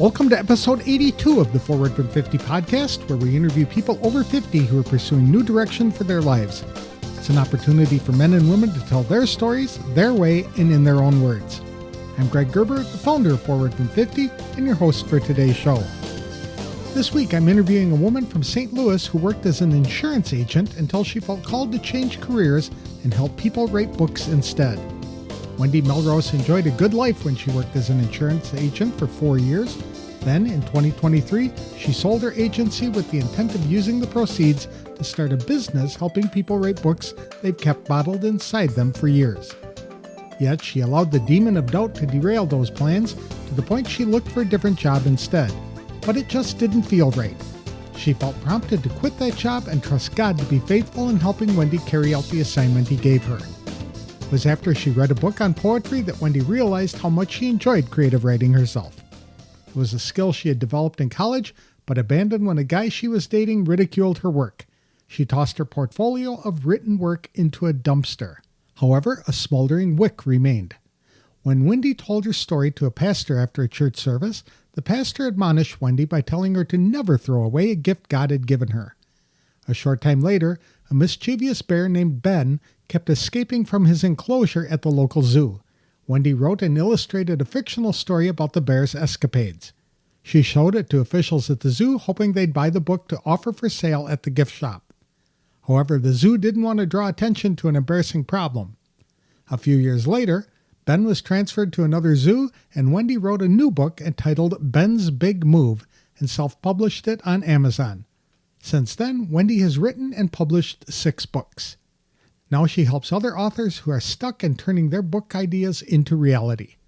Welcome to episode 82 of the Forward from 50 podcast, where we interview people over 50 who are pursuing new direction for their lives. It's an opportunity for men and women to tell their stories, their way, and in their own words. I'm Greg Gerber, the founder of Forward from 50, and your host for today's show. This week, I'm interviewing a woman from St. Louis who worked as an insurance agent until she felt called to change careers and help people write books instead. Wendy Melrose enjoyed a good life when she worked as an insurance agent for 4 years. Then, in 2023, she sold her agency with the intent of using the proceeds to start a business helping people write books they've kept bottled inside them for years. Yet, she allowed the demon of doubt to derail those plans to the point she looked for a different job instead. But it just didn't feel right. She felt prompted to quit that job and trust God to be faithful in helping Wendy carry out the assignment he gave her. It was after she read a book on poetry that Wendy realized how much she enjoyed creative writing herself. It was a skill she had developed in college, but abandoned when a guy she was dating ridiculed her work. She tossed her portfolio of written work into a dumpster. However, a smoldering wick remained. When Wendy told her story to a pastor after a church service, the pastor admonished Wendy by telling her to never throw away a gift God had given her. A short time later, a mischievous bear named Ben kept escaping from his enclosure at the local zoo. Wendy wrote and illustrated a fictional story about the bear's escapades. She showed it to officials at the zoo, hoping they'd buy the book to offer for sale at the gift shop. However, the zoo didn't want to draw attention to an embarrassing problem. A few years later, Ben was transferred to another zoo, and Wendy wrote a new book entitled Ben's Big Move and self-published it on Amazon. Since then, Wendy has written and published 6 books. Now she helps other authors who are stuck in turning their book ideas into reality.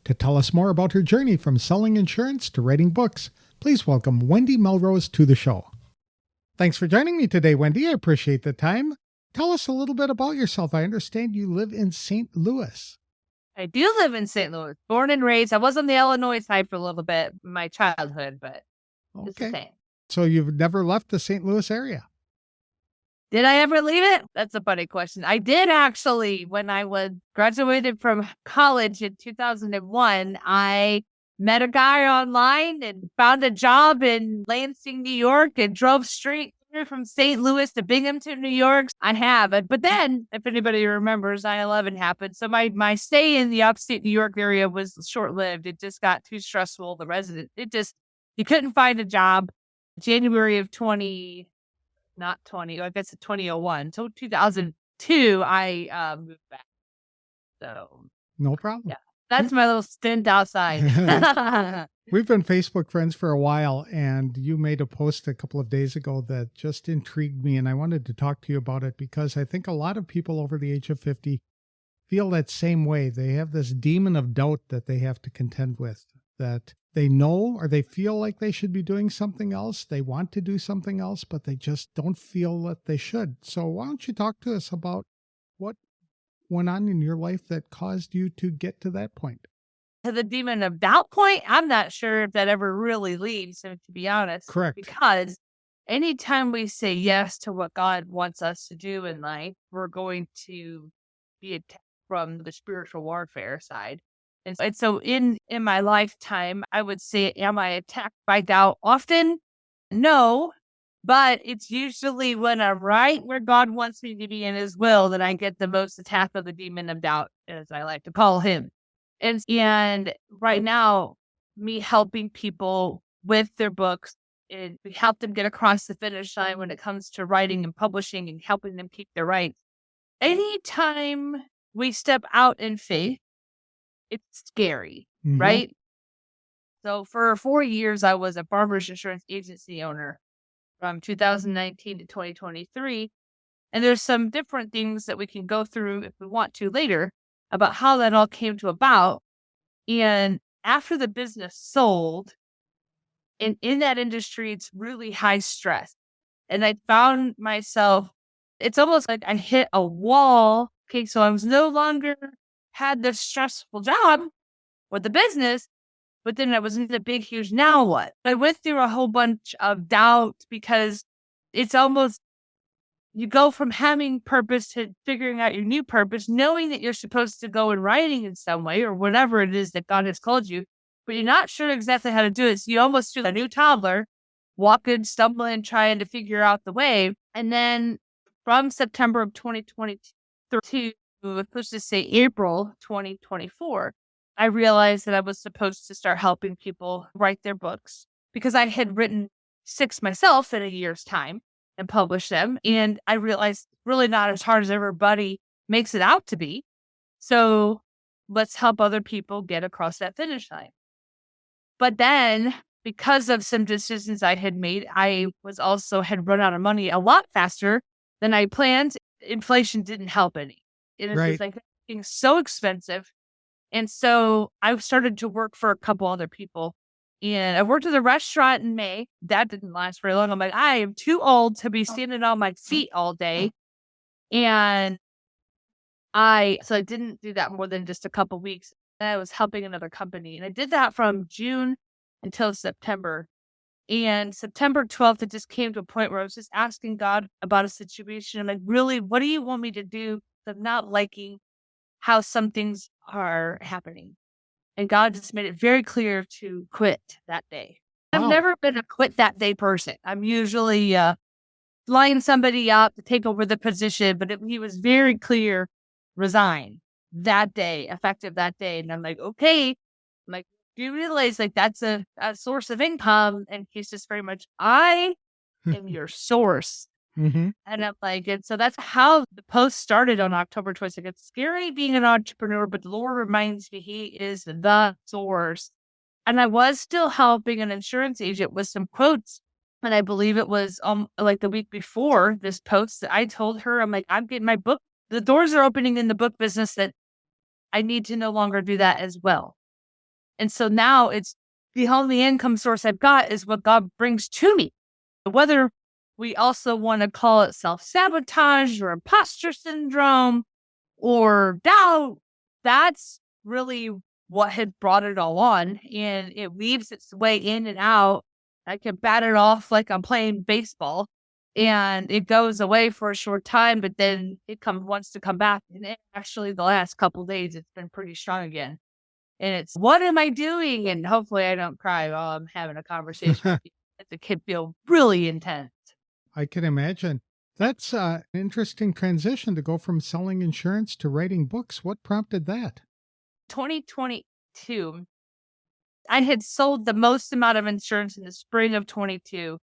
To tell us more about her journey from selling insurance to writing books, please welcome Wendy Melrose to the show. Thanks for joining me today, Wendy. I appreciate the time. Tell us a little bit about yourself. I understand you live in St. Louis. I do live in St. Louis, born and raised. I was on the Illinois side for a little bit in my childhood, but it's the same. So you've never left the St. Louis area? Did I ever leave it? That's a funny question. I did actually. When I was graduated from college in 2001, I met a guy online and found a job in Lansing, New York, and drove straight through from St. Louis to Binghamton, New York. I have it. But then, if anybody remembers, 9/11 happened. So my stay in the upstate New York area was short-lived. It just got too stressful. You couldn't find a job. January of 2001. So 2002, I moved back. So No problem. Yeah, that's my little stint outside. We've been Facebook friends for a while, and you made a post a couple of days ago that just intrigued me, and I wanted to talk to you about it because I think a lot of people over the age of 50 feel that same way. They have this demon of doubt that they have to contend with, that they know or they feel like they should be doing something else. They want to do something else, but they just don't feel that they should. So why don't you talk to us about what went on in your life that caused you to get to that point? The demon of doubt point, I'm not sure if that ever really leaves, to be honest. Correct. Because anytime we say yes to what God wants us to do in life, we're going to be attacked from the spiritual warfare side. And so in my lifetime, I would say, am I attacked by doubt often? No, but it's usually when I'm right where God wants me to be in his will that I get the most attack of the demon of doubt, as I like to call him. And right now, me helping people with their books, we help them get across the finish line when it comes to writing and publishing and helping them keep their rights. Anytime we step out in faith, it's scary, right? So for 4 years, I was a farmer's insurance agency owner from 2019 to 2023. And there's some different things that we can go through if we want to later about how that all came to about. And after the business sold, and in that industry, it's really high stress. And I found myself, it's almost like I hit a wall. Okay, so I was no longer had this stressful job with the business, but then I was in the big, huge now what? I went through a whole bunch of doubt because it's almost, you go from having purpose to figuring out your new purpose, knowing that you're supposed to go in writing in some way or whatever it is that God has called you. but you're not sure exactly how to do it. So you almost feel a new toddler, walking, stumbling, trying to figure out the way. And then from September of 2022 to, let's just say April 2024, I realized that I was supposed to start helping people write their books because I had written 6 myself in a year's time and published them. And I realized really not as hard as everybody makes it out to be. So let's help other people get across that finish line. But then, because of some decisions I had made, I was also had run out of money a lot faster than I planned. Inflation didn't help any. It was just Right. like being so expensive. And so I started to work for a couple other people. And I worked at a restaurant in May. That didn't last very long. I'm like, I am too old to be standing on my feet all day. And so I didn't do that more than just a couple weeks. And I was helping another company. And I did that from June until September. And September 12th, it just came to a point where I was just asking God about a situation. I'm like, really, what do you want me to do? I'm not liking how some things are happening. And God just made it very clear to quit that day. I've Wow. never been a quit that day person. I'm usually flying somebody up to take over the position, but he was very clear, resign that day, effective that day. And I'm like, okay. I'm like, do you realize like that's a source of income? And he's just very much, I am your source. Mm-hmm. And I'm like, and so that's how the post started on October 22nd. It's scary being an entrepreneur, but the Lord reminds me he is the source. And I was still helping an insurance agent with some quotes. And I believe it was like the week before this post that I told her, I'm like, I'm getting my book. The doors are opening in the book business that I need to no longer do that as well. And so now it's the only income source I've got is what God brings to me. Whether we also want to call it self-sabotage or imposter syndrome or doubt, that's really what had brought it all on. And it weaves its way in and out. I can bat it off like I'm playing baseball and it goes away for a short time, but then wants to come back. And actually the last couple of days, it's been pretty strong again. And it's, what am I doing? And hopefully I don't cry while I'm having a conversation with you. It can feel really intense. I can imagine. That's an interesting transition to go from selling insurance to writing books. What prompted that? 2022, I had sold the most amount of insurance in the spring of 22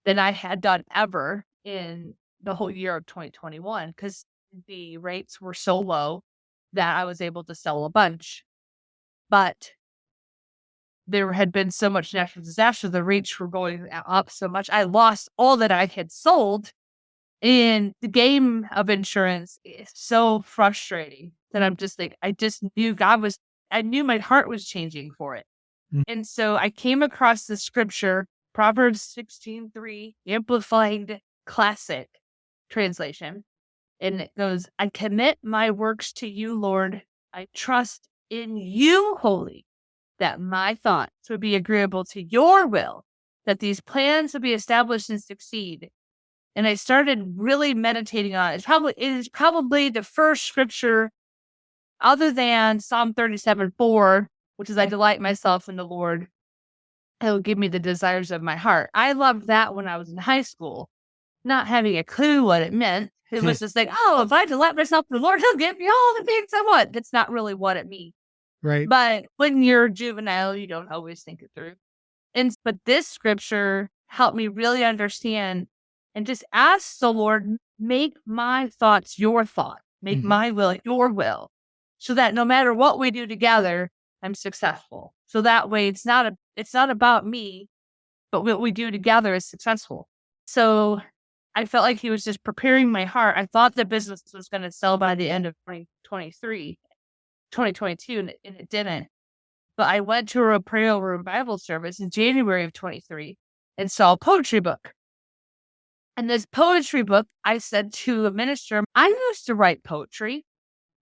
than I had done ever in the whole year of 2021 because the rates were so low that I was able to sell a bunch. But there had been so much natural disaster, the rates were going up so much. I lost all that I had sold. And the game of insurance is so frustrating that I'm just like, I just knew I knew my heart was changing for it. Mm. And so I came across the scripture, Proverbs 16:3, Amplified Classic translation. And it goes, I commit my works to you, Lord. I trust in you, Holy, that my thoughts would be agreeable to your will, that these plans would be established and succeed. And I started really meditating on it. It is probably the first scripture other than Psalm 37:4, which is I delight myself in the Lord. He'll give me the desires of my heart. I loved that when I was in high school, not having a clue what it meant. It was just like, oh, if I delight myself in the Lord, he'll give me all the things I want. That's not really what it means. Right. But when you're juvenile, you don't always think it through. But this scripture helped me really understand and just ask the Lord, make my thoughts your thought, make my will your will, so that no matter what we do together, I'm successful. So that way it's not about me, but what we do together is successful. So I felt like he was just preparing my heart. I thought the business was going to sell by the end of 2022, and it didn't. But I went to a prayer revival service in January of 23 and saw a poetry book. And this poetry book, I said to the minister, I used to write poetry.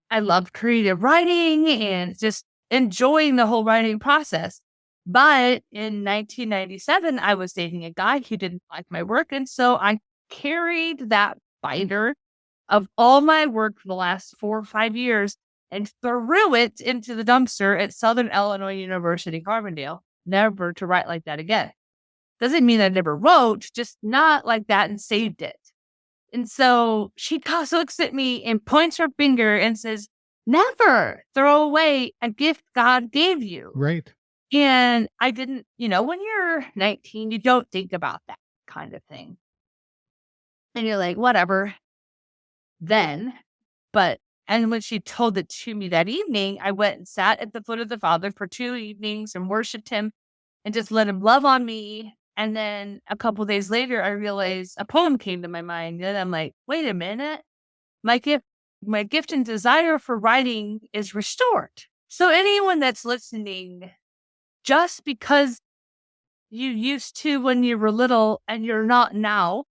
I loved creative writing and just enjoying the whole writing process. But in 1997, I was dating a guy who didn't like my work. And so I carried that binder of all my work for the last 4 or 5 years and threw it into the dumpster at Southern Illinois University, Carbondale, never to write like that again. Doesn't mean I never wrote, just not like that, and saved it. And so she looks at me and points her finger and says, never throw away a gift God gave you. Right. And I didn't, when you're 19, you don't think about that kind of thing. And you're like, whatever. Then, and when she told it to me that evening, I went and sat at the foot of the Father for 2 evenings and worshiped him and just let him love on me. And then a couple days later, I realized a poem came to my mind. And I'm like, wait a minute. My gift and desire for writing is restored. So anyone that's listening, just because you used to when you were little and you're not now,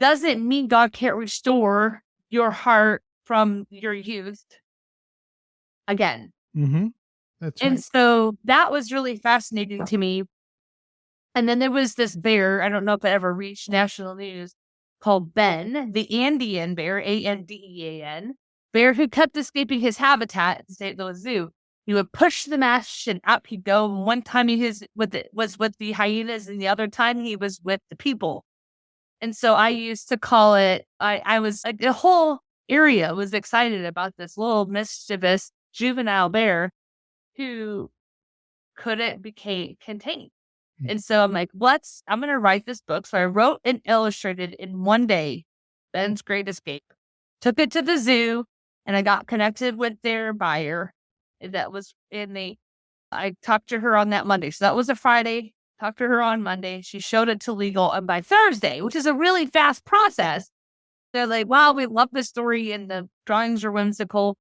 doesn't mean God can't restore your heart from your youth again. Mm-hmm. That's right. And so that was really fascinating to me. And then there was this bear, I don't know if it ever reached national news, called Ben, the Andean bear, Andean, bear who kept escaping his habitat at the St. Louis Zoo. He would push the mesh and up he'd go. One time he was with the hyenas, and the other time he was with the people. And so I used to call it, I was like, the whole area was excited about this little mischievous juvenile bear who couldn't be contained. And so I'm like, I'm going to write this book. So I wrote and illustrated in one day, Ben's Great Escape. Took it to the zoo, and I got connected with their buyer. That was I talked to her on that Monday. So that was a Friday. Talked to her on Monday. She showed it to legal. And by Thursday, which is a really fast process, they're like, wow, we love this story and the drawings are whimsical.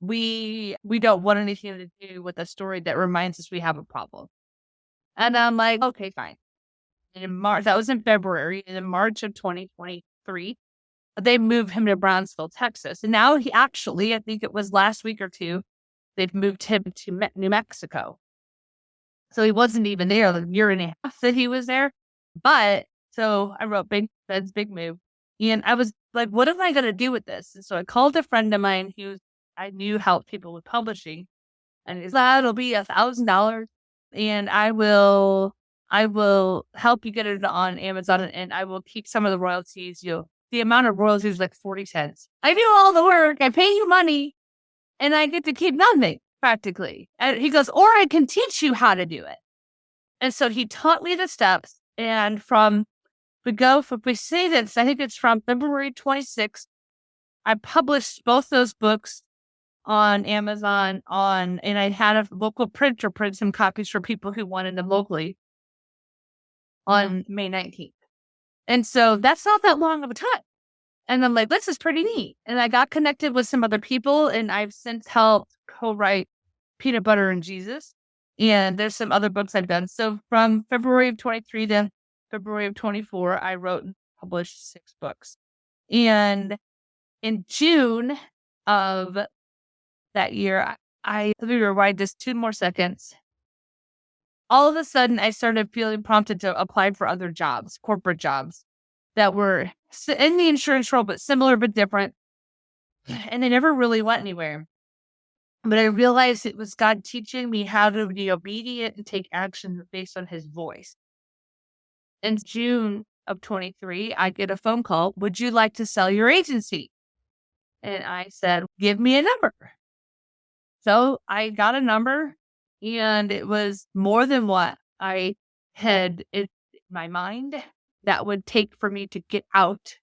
We don't want anything to do with a story that reminds us we have a problem. And I'm like, okay, fine. And in March, that was in February. And in March of 2023, they moved him to Brownsville, Texas. And now he actually, I think it was last week or two, they've moved him to New Mexico. So he wasn't even there the year and a half that he was there. But so I wrote Ben's Big Move. And I was like, what am I going to do with this? And so I called a friend of mine who I knew helped people with publishing. And he's like, it'll be $1,000. And I will help you get it on Amazon, and I will keep some of the royalties. The amount of royalties is like 40 cents. I do all the work. I pay you money, and I get to keep nothing practically. And he goes, or I can teach you how to do it. And so he taught me the steps. And we say this, I think it's from February 26th. I published both those books on Amazon and I had a local printer print some copies for people who wanted them locally on May 19th. And so that's not that long of a time. And I'm like, this is pretty neat. And I got connected with some other people, and I've since helped co-write Peanut Butter and Jesus. And there's some other books I've done. So from February of 23 to February of 24, I wrote and published 6 books. And in June of that year, let me rewind just 2 more seconds. All of a sudden, I started feeling prompted to apply for other jobs, corporate jobs that were in the insurance role, but similar but different. And they never really went anywhere. But I realized it was God teaching me how to be obedient and take action based on his voice. In June of 23, I get a phone call. Would you like to sell your agency? And I said, give me a number. So I got a number, and it was more than what I had in my mind that would take for me to get out,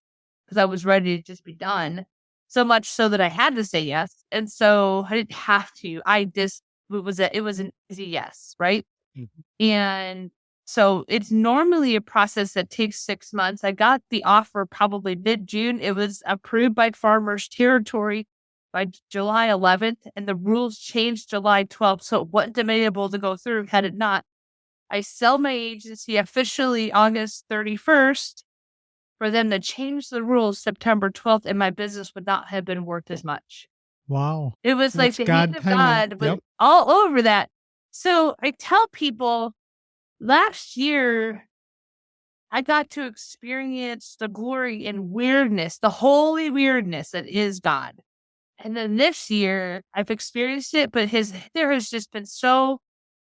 because I was ready to just be done. So much so that I had to say yes. And so I didn't have to. It was an easy yes, right? Mm-hmm. And so it's normally a process that takes 6 months. I got the offer probably mid-June. It was approved by Farmers Territory by July 11th, and the rules changed July 12th, so it wouldn't have been able to go through had it not. I sell my agency officially August 31st for them to change the rules September 12th, and my business would not have been worth as much. Wow. It was like the hand of God was all over that. So I tell people, last year, I got to experience the glory and weirdness, the holy weirdness that is God. And then this year I've experienced it, but there has just been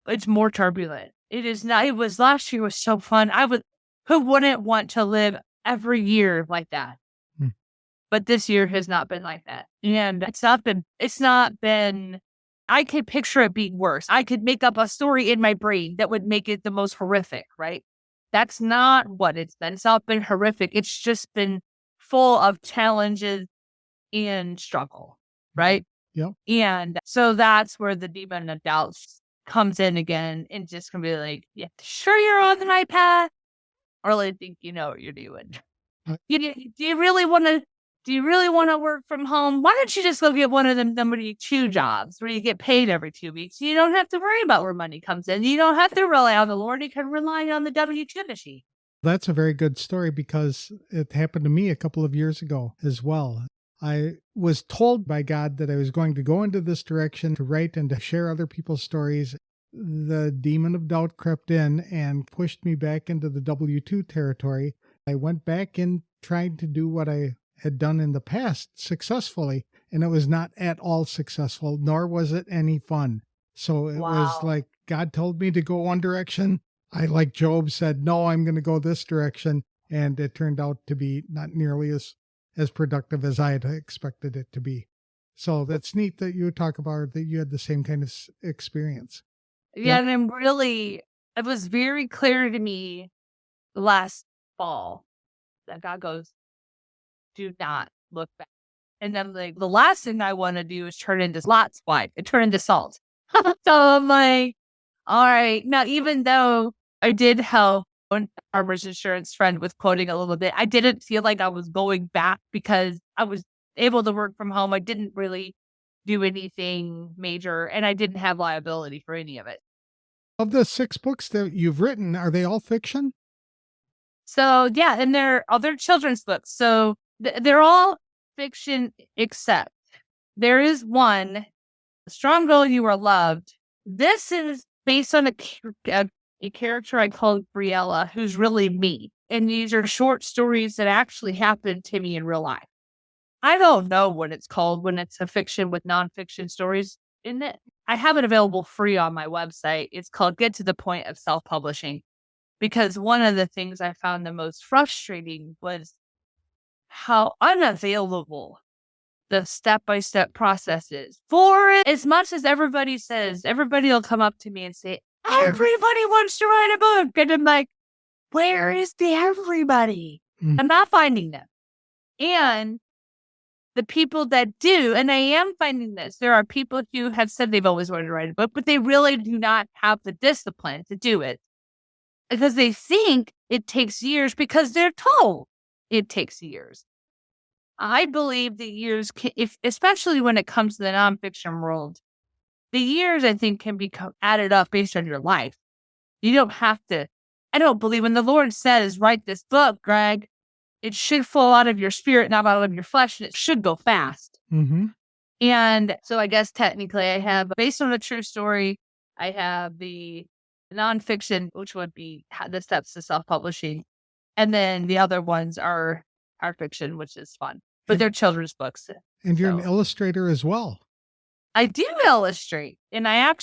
it's more turbulent. It is not, it was last year was so fun. Who wouldn't want to live every year like that? Hmm. But this year has not been like that. And I could picture it being worse. I could make up a story in my brain that would make it the most horrific, right? That's not what it's been. It's not been horrific. It's just been full of challenges and struggle, right? Yep. And so that's where the demon of doubt comes in again and just can be like, yeah, sure you're on the right path, or really think you know what you're doing. Do you really want to work from home? Why don't you just go get one of them W-2 jobs where you get paid every 2 weeks? You don't have to worry about where money comes in. You don't have to rely on the Lord. You can rely on the W-2 machine. That's a very good story because it happened to me a couple of years ago as well. I was told by God that I was going to go into this direction to write and to share other people's stories. The demon of doubt crept in and pushed me back into the W-2 territory. I went back in trying to do what I had done in the past successfully, and it was not at all successful, nor was it any fun. So it was like God told me to go one direction. I, like Job, said, no, I'm going to go this direction. And it turned out to be not nearly as productive as I had expected it to be. So that's neat that you talk about that you had the same kind of experience. Yeah, and it was very clear to me last fall that God goes, do not look back. And then like the last thing I want to do is turn into Lot's wife and turn into salt. So I'm like, all right. Now, even though I did help one farmer's insurance friend with quoting a little bit, I didn't feel like I was going back because I was able to work from home. I didn't really do anything major, and I didn't have liability for any of it. Of the 6 books that you've written, are they all fiction? So yeah, and they're other children's books. So they're all fiction, except there is one, Strong Girl, You Are Loved. This is based on a character I call Briella, who's really me. And these are short stories that actually happened to me in real life. I don't know what it's called when it's a fiction with nonfiction stories in it. I have it available free on my website. It's called Get to the Point of Self-Publishing. Because one of the things I found the most frustrating was how unavailable the step-by-step process is. For it, as much as everybody says, everybody will come up to me and say, everybody wants to write a book. And I'm like, where is the everybody? I'm not finding them. And the people that do, and I am finding this, there are people who have said they've always wanted to write a book, but they really do not have the discipline to do it. Because they think it takes years because they're told it takes years. I believe the years, especially when it comes to the nonfiction world, the years I think can be added up based on your life. You don't have to. I don't believe when the Lord says, write this book, Greg, it should flow out of your spirit, not out of your flesh, and it should go fast. Mm-hmm. And so I guess technically I have, based on a true story, I have the nonfiction, which would be the steps to self-publishing. And then the other ones are fiction, which is fun. But they're children's books. And you're an illustrator as well. I do illustrate. And I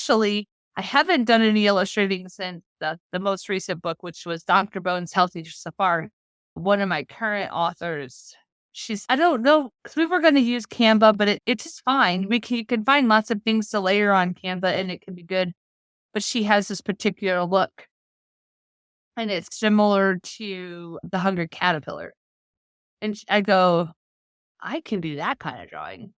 haven't done any illustrating since the most recent book, which was Dr. Bones' Healthy Safari. One of my current authors, I don't know, because we were going to use Canva, but it's just fine. You can find lots of things to layer on Canva and it can be good. But she has this particular look. And it's similar to the Hungry Caterpillar. And I go, I can do that kind of drawing.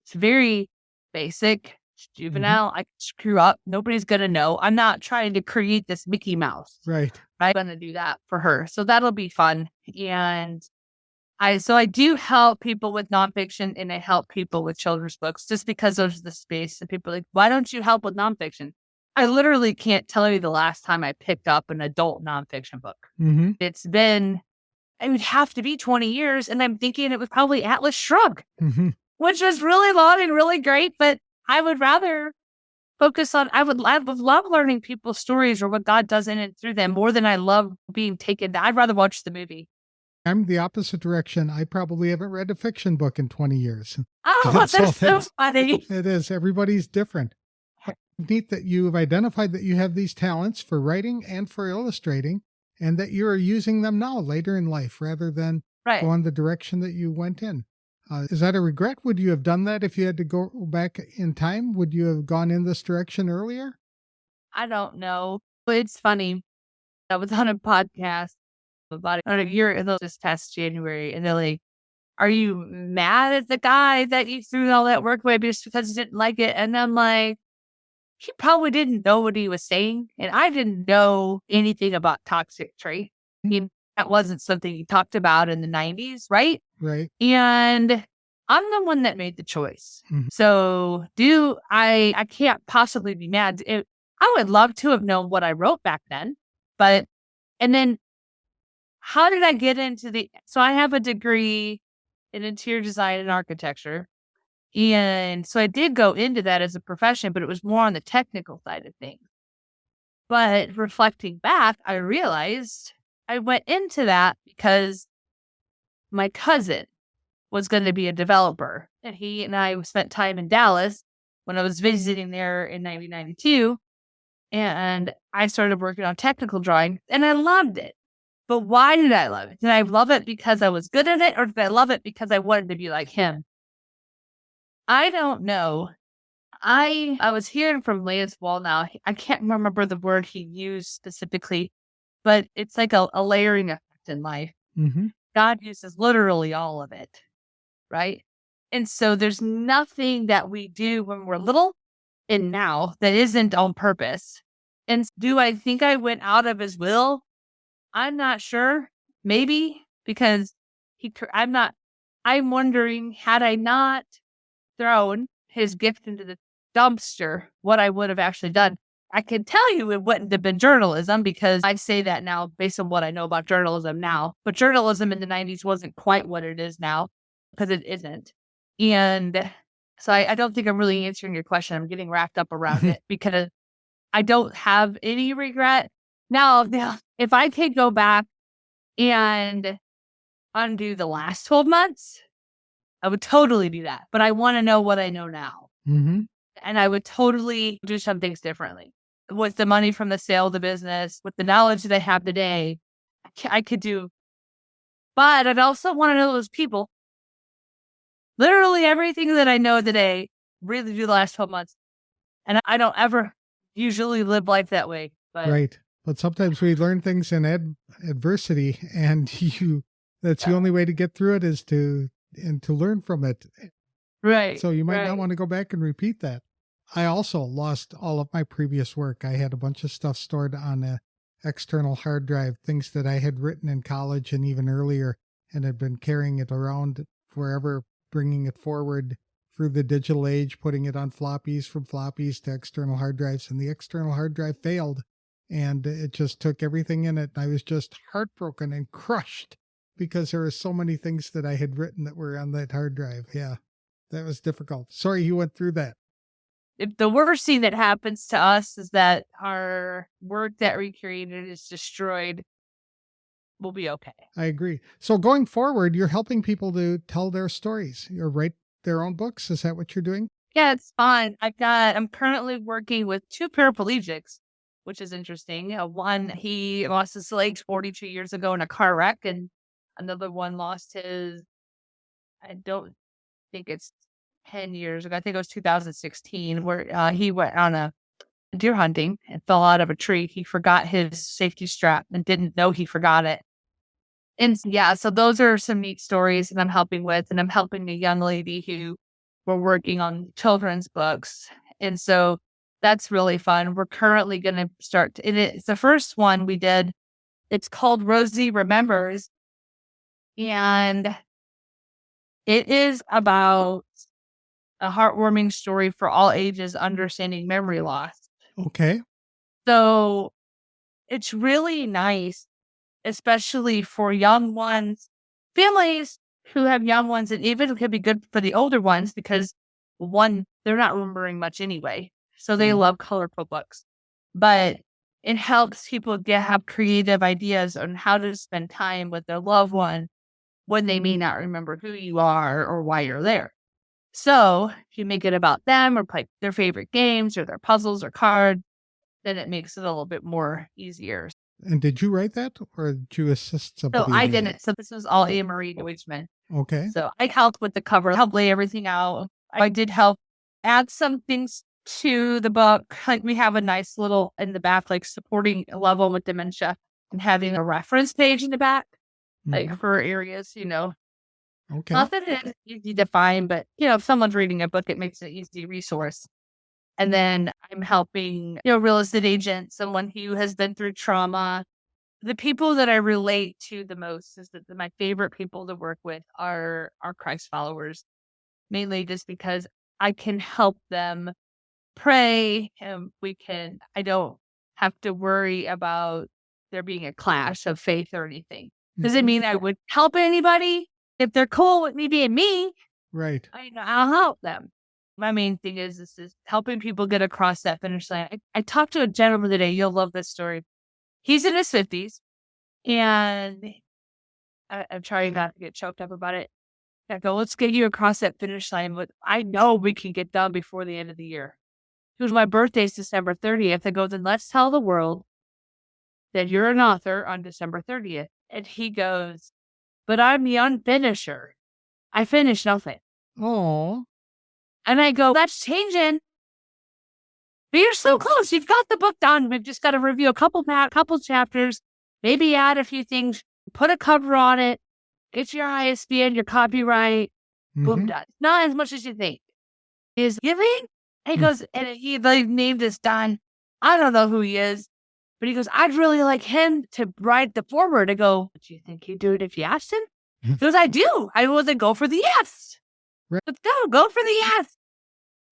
It's very basic, juvenile. I can screw up. Nobody's going to know. I'm not trying to create this Mickey Mouse. Right. I'm going to do that for her. So that'll be fun. And I do help people with nonfiction and I help people with children's books just because there's the space. And people are like, why don't you help with nonfiction? I literally can't tell you the last time I picked up an adult nonfiction book. Mm-hmm. It would have to be 20 years. And I'm thinking it was probably Atlas Shrugged, which was really long and really great. But I would rather focus on, I would love learning people's stories or what God does in and through them more than I love being taken. I'd rather watch the movie. I'm the opposite direction. I probably haven't read a fiction book in 20 years. Oh, that's so funny. It is. Everybody's different. Neat that you've identified that you have these talents for writing and for illustrating, and that you're using them now later in life rather than Right. go in the direction that you went in. Is that a regret? Would you have done that if you had to go back in time? Would you have gone in this direction earlier? I don't know. But it's funny. I was on a podcast about a year ago this past January, and they're like, "Are you mad at the guy that you threw all that work away just because he didn't like it?" And I'm like, he probably didn't know what he was saying, and I didn't know anything about toxic trait. That wasn't something he talked about in the 90s, right? Right. And I'm the one that made the choice. Mhm. So I can't possibly be mad. I would love to have known what I wrote back then, and then how did I get into so I have a degree in interior design and architecture. And so I did go into that as a profession, but it was more on the technical side of things. But reflecting back, I realized I went into that because my cousin was going to be a developer. And he and I spent time in Dallas when I was visiting there in 1992. And I started working on technical drawing and I loved it. But why did I love it? Did I love it because I was good at it, or did I love it because I wanted to be like him? I don't know. I was hearing from Lance Wall now. I can't remember the word he used specifically, but it's like a layering effect in life. Mm-hmm. God uses literally all of it, right? And so there's nothing that we do when we're little and now that isn't on purpose. And do I think I went out of his will? I'm not sure. Maybe because I'm wondering, had I not thrown his gift into the dumpster, what I would have actually done. I can tell you it wouldn't have been journalism, because I say that now based on what I know about journalism now. But journalism in the 90s wasn't quite what it is now, because it isn't. And so I don't think I'm really answering your question. I'm getting wrapped up around it because I don't have any regret. Now, if I could go back and undo the last 12 months, I would totally do that. But I want to know what I know now. Mm-hmm. And I would totally do some things differently. With the money from the sale of the business, with the knowledge that I have today, I could do. But I'd also want to know those people. Literally everything that I know today, really do the last 12 months. And I don't ever usually live life that way. But Right. But sometimes we learn things in adversity, and that's the only way to get through it is to learn from it. right. So you might right. not want to go back and repeat that. I also lost all of my previous work. I had a bunch of stuff stored on a external hard drive, things that I had written in college and even earlier, and had been carrying it around forever, bringing it forward through the digital age, putting it on floppies, from floppies to external hard drives, and the external hard drive failed, and it just took everything in it. And I was just heartbroken and crushed because there were so many things that I had written that were on that hard drive. Yeah, that was difficult. Sorry you went through that. If the worst thing that happens to us is that our work that we created is destroyed, we'll be okay. I agree. So going forward, you're helping people to tell their stories. You write their own books. Is that what you're doing? Yeah, it's fun. I'm currently working with 2 paraplegics, which is interesting. One, he lost his legs 42 years ago in a car wreck, and another one lost his, I don't think it's 10 years ago. I think it was 2016, where he went on a deer hunting and fell out of a tree. He forgot his safety strap and didn't know he forgot it. And yeah, so those are some neat stories that I'm helping with. And I'm helping a young lady who we're working on children's books. And so that's really fun. We're currently going to start, and it's the first one we did. It's called Rosie Remembers. And it is about a heartwarming story for all ages, understanding memory loss. Okay. So it's really nice, especially for young ones, families who have young ones, and even it could be good for the older ones because one, they're not remembering much anyway. So they love colorful books, but it helps people have creative ideas on how to spend time with their loved one when they may not remember who you are or why you're there. So if you make it about them or play their favorite games or their puzzles or cards, then it makes it a little bit more easier. And did you write that, or did you assist So somebody? I didn't. So this was all Anne Marie Deutschman. Okay. So I helped with the cover, helped lay everything out. I did help add some things to the book. Like we have a nice little in the back, like supporting a loved one with dementia and having a reference page in the back, like for areas, Okay. Not that it's easy to find, but if someone's reading a book, it makes it an easy resource. And then I'm helping, real estate agents, someone who has been through trauma. The people that I relate to the most is that my favorite people to work with are Christ followers, mainly just because I can help them pray and I don't have to worry about there being a clash of faith or anything. Doesn't mean I would help anybody. If they're cool with me being me, right, I'll help them. My main thing is helping people get across that finish line. I talked to a gentleman today. You'll love this story. He's in his 50s, and I'm trying not to get choked up about it. I go, let's get you across that finish line. But I know we can get done before the end of the year. Because my birthday's December 30th. I go, then let's tell the world that you're an author on December 30th. And he goes, but I'm the unfinisher. I finished nothing. Oh. And I go, that's changing. But you're so close. You've got the book done. We've just got to review a couple chapters, maybe add a few things, put a cover on it, get your ISBN, your copyright, boom, done. Not as much as you think. Is giving? He goes, and he named this Don. I don't know who he is, but he goes, I'd really like him to write the foreword. I go, do you think he'd do it if you asked him? He goes, I do. I will then go for the yes. Right. No, go for the yes.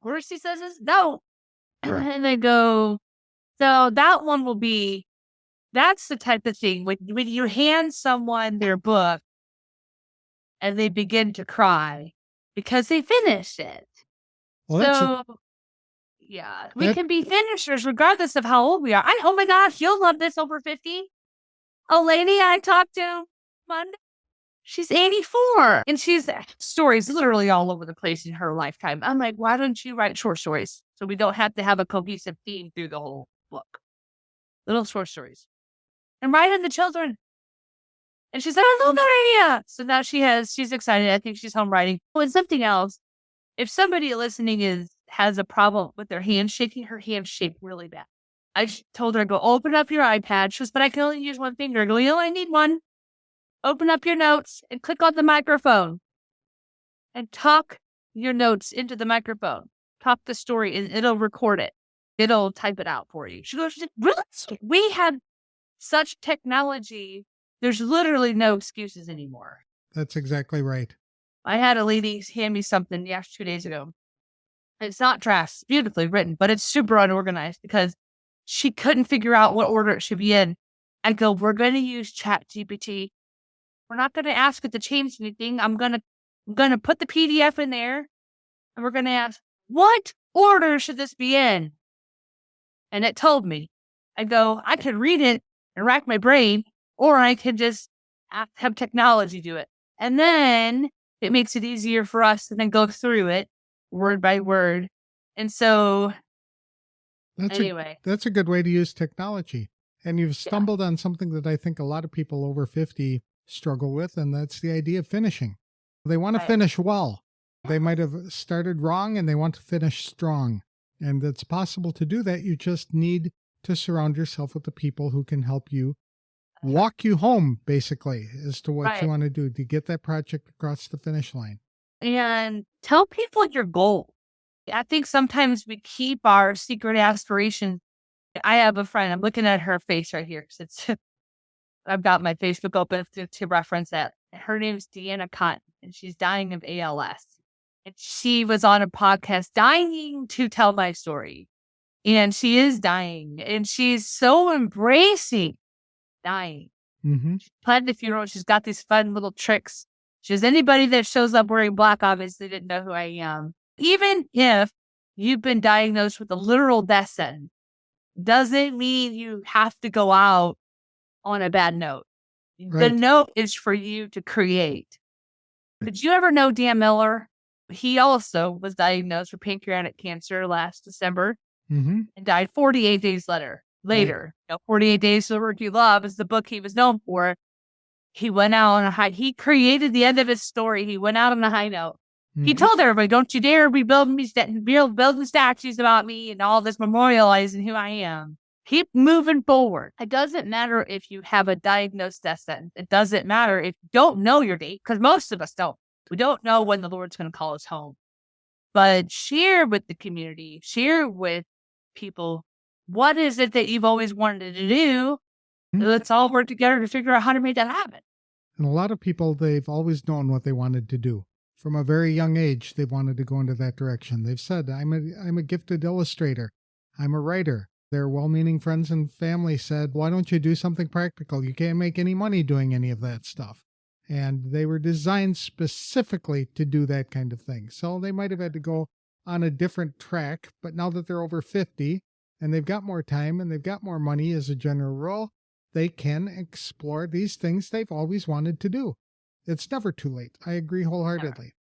Worst he says is no. And they go, so that one will be, that's the type of thing when you hand someone their book and they begin to cry because they finished it. Well, yeah, we can be finishers regardless of how old we are. Oh my gosh, you'll love this over 50. A lady I talked to Monday, she's 84 and she's stories literally all over the place in her lifetime. I'm like, why don't you write short stories so we don't have to have a cohesive theme through the whole book? Little short stories. And write in the children. And she said, I love that idea. So now she's excited. I think she's home writing. Oh, and something else. If somebody listening has a problem with their hand shaking, her hands shake really bad. I told her, go open up your iPad. She goes, but I can only use one finger. I go, you only need one. Open up your notes and click on the microphone and talk your notes into the microphone. Talk the story and it'll record it. It'll type it out for you. She goes, really? We have such technology. There's literally no excuses anymore. That's exactly right. I had a lady hand me something 2 days ago. It's not trash. It's beautifully written, but it's super unorganized because she couldn't figure out what order it should be in. I go, we're going to use ChatGPT. We're not going to ask it to change anything. I'm going to put the PDF in there and we're going to ask, what order should this be in? And it told me. I go, I could read it and rack my brain, or I could just have technology do it. And then it makes it easier for us to then go through it word by word. And so anyway. That's a good way to use technology. And you've stumbled on something that I think a lot of people over 50 struggle with, and that's the idea of finishing. They want to finish well. They might have started wrong and they want to finish strong. And it's possible to do that. You just need to surround yourself with the people who can help you walk you home, basically, as to what you want to do to get that project across the finish line. And tell people your goal. I think sometimes we keep our secret aspirations. I have a friend, I'm looking at her face right here because I've got my Facebook open to reference that. Her name's Deanna Cotton, and she's dying of ALS. And she was on a podcast dying to tell my story. And she is dying, and she's so embracing dying. She planned the funeral. She's got these fun little tricks. She says, anybody that shows up wearing black obviously didn't know who I am. Even if you've been diagnosed with a literal death sentence, doesn't mean you have to go out on a bad note. Right. The note is for you to create. Did you ever know Dan Miller? He also was diagnosed with pancreatic cancer last December Mm-hmm. and died 48 days later. Right. 48 Days to the Work You Love is the book he was known for. He went out on a high. He created the end of his story. He went out on a high note. He Mm-hmm. told everybody, "Don't you dare be building statues about me and all this memorializing who I am. Keep moving forward. It doesn't matter if you have a diagnosed death sentence. It doesn't matter if you don't know your date, because most of us don't. We don't know when the Lord's going to call us home. But share with the community, share with people, what is it that you've always wanted to do? Let's all work together to figure out how to make that happen." And a lot of people, they've always known what they wanted to do. From a very young age, they wanted to go into that direction. They've said, I'm a gifted illustrator. I'm a writer. Their well-meaning friends and family said, why don't you do something practical? You can't make any money doing any of that stuff. And they were designed specifically to do that kind of thing. So they might have had to go on a different track, but now that they're over 50 and they've got more time and they've got more money as a general rule, they can explore these things they've always wanted to do. It's never too late. I agree wholeheartedly.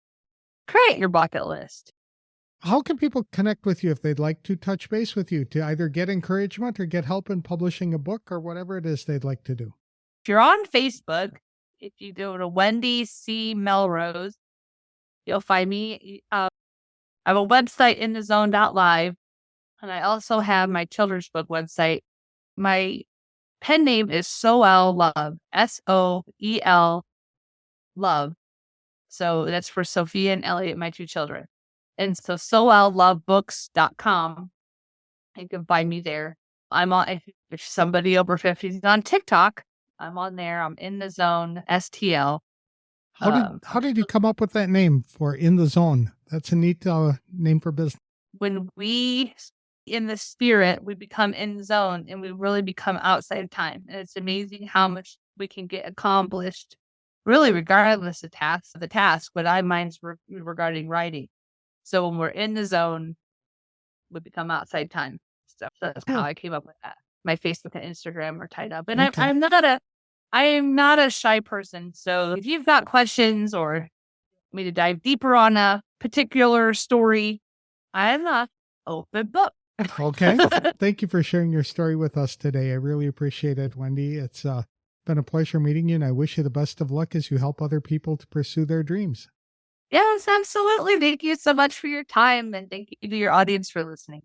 Create your bucket list. How can people connect with you if they'd like to touch base with you to either get encouragement or get help in publishing a book or whatever it is they'd like to do? If you're on Facebook, if you go to Wendy C. Melrose, you'll find me. I have a website, inthezone.live, and I also have my children's book website. My pen name is Soel Love, Soel Love. So that's for Sophia and Elliot, my 2 children. And so soellovebooks.com. You can find me there. I'm on, if somebody over 50 is on TikTok, I'm on there. I'm in the zone, STL. How did you come up with that name for In the Zone? That's a neat name for business. When we, in the spirit, we become in the zone and we really become outside of time. And it's amazing how much we can get accomplished, really, regardless of the task, but mine's regarding writing. So when we're in the zone, we become outside time. So that's how I came up with that. My Facebook and Instagram are tied up. And Okay. I am not a shy person. So if you've got questions or me to dive deeper on a particular story, I am an open book. Okay. Thank you for sharing your story with us today. I really appreciate it, Wendy. It's been a pleasure meeting you, and I wish you the best of luck as you help other people to pursue their dreams. Yes, absolutely. Thank you so much for your time, and thank you to your audience for listening.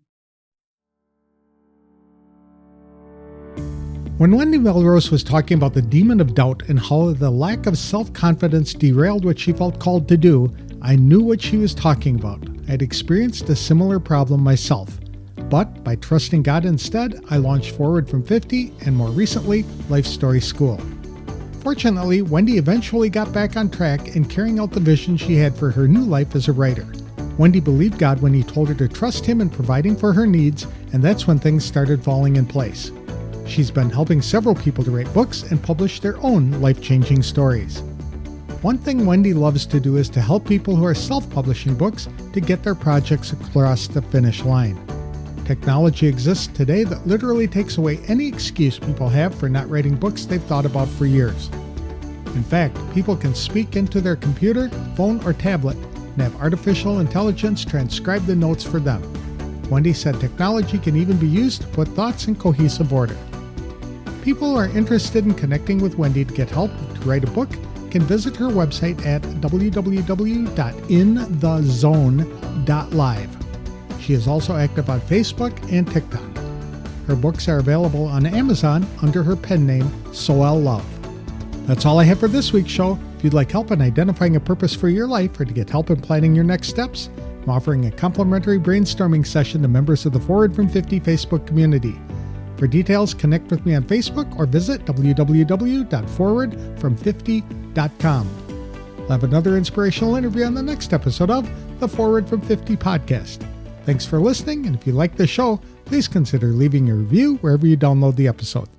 When Wendy Melrose was talking about the demon of doubt and how the lack of self-confidence derailed what she felt called to do, I knew what she was talking about. I had experienced a similar problem myself. But by trusting God instead, I launched Forward from 50 and more recently, Life Story School. Fortunately, Wendy eventually got back on track in carrying out the vision she had for her new life as a writer. Wendy believed God when he told her to trust him in providing for her needs, and that's when things started falling in place. She's been helping several people to write books and publish their own life-changing stories. One thing Wendy loves to do is to help people who are self-publishing books to get their projects across the finish line. Technology exists today that literally takes away any excuse people have for not writing books they've thought about for years. In fact, people can speak into their computer, phone, or tablet and have artificial intelligence transcribe the notes for them. Wendy said technology can even be used to put thoughts in cohesive order. People who are interested in connecting with Wendy to get help to write a book can visit her website at www.inthezone.live. She is also active on Facebook and TikTok. Her books are available on Amazon under her pen name, Soel Love. That's all I have for this week's show. If you'd like help in identifying a purpose for your life or to get help in planning your next steps, I'm offering a complimentary brainstorming session to members of the Forward from 50 Facebook community. For details, connect with me on Facebook or visit www.forwardfrom50.com. I'll have another inspirational interview on the next episode of the Forward from 50 podcast. Thanks for listening, and if you like the show, please consider leaving a review wherever you download the episode.